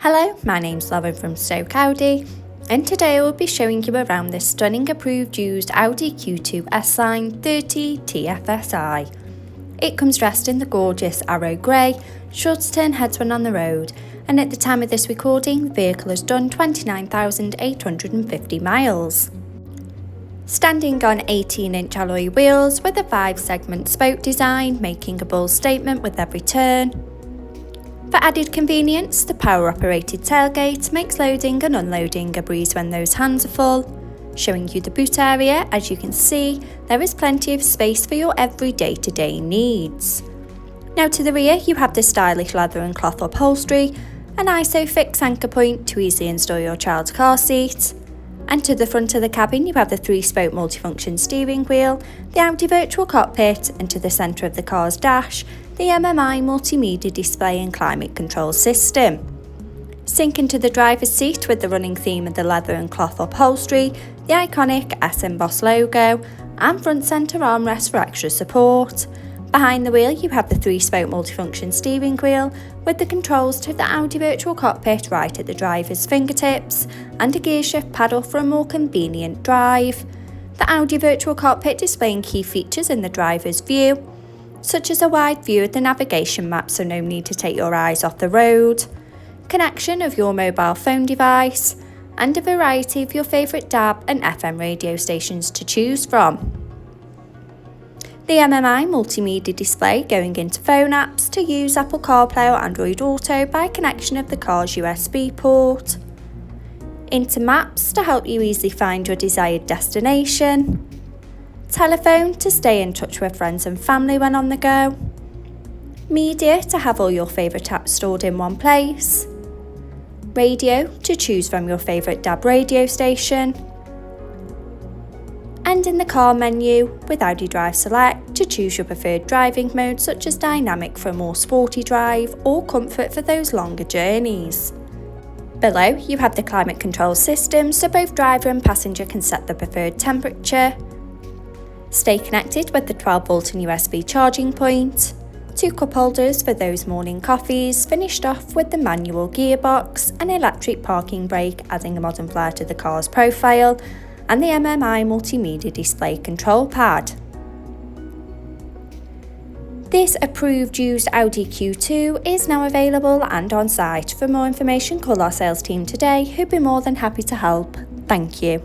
Hello, my name's Lauren from Stoke Audi, and today I will be showing you around this stunning approved used Audi Q2 S-Line 30 TFSI. It comes dressed in the gorgeous arrow grey, sure to turn heads when on the road, and at the time of this recording the vehicle has done 29,850 miles. Standing on 18-inch alloy wheels with a 5-segment spoke design, making a bold statement with every turn. For added convenience, the power-operated tailgate makes loading and unloading a breeze when those hands are full. Showing you the boot area, as you can see, there is plenty of space for your every day-to-day needs. Now to the rear, you have the stylish leather and cloth upholstery, an ISOFIX anchor point to easily install your child's car seat. And to the front of the cabin, you have the 3-spoke multifunction steering wheel, the Audi virtual cockpit, and to the centre of the car's dash, the MMI multimedia display and climate control system. Sink into the driver's seat with the running theme of the leather and cloth upholstery, the iconic S embossed logo, and front centre armrest for extra support. Behind the wheel you have the 3-spoke multifunction steering wheel with the controls to the Audi virtual cockpit right at the driver's fingertips, and a gear shift paddle for a more convenient drive. The Audi virtual cockpit displaying key features in the driver's view, such as a wide view of the navigation map so no need to take your eyes off the road, connection of your mobile phone device, and a variety of your favourite DAB and FM radio stations to choose from. The MMI multimedia display going into phone apps to use Apple CarPlay or Android Auto by connection of the car's USB port, into maps to help you easily find your desired destination, telephone to stay in touch with friends and family when on the go, media to have all your favourite apps stored in one place, radio to choose from your favourite DAB radio station, and in the car menu with Audi Drive Select to choose your preferred driving mode, such as dynamic for a more sporty drive or comfort for those longer journeys. Below you have the climate control system so both driver and passenger can set the preferred temperature. Stay connected with the 12-volt and USB charging point, 2 cup holders for those morning coffees, finished off with the manual gearbox, an electric parking brake adding a modern flair to the car's profile, and the MMI multimedia display control pad. This approved used Audi Q2 is now available and on site. For more information, call our sales team today, who'd be more than happy to help. Thank you.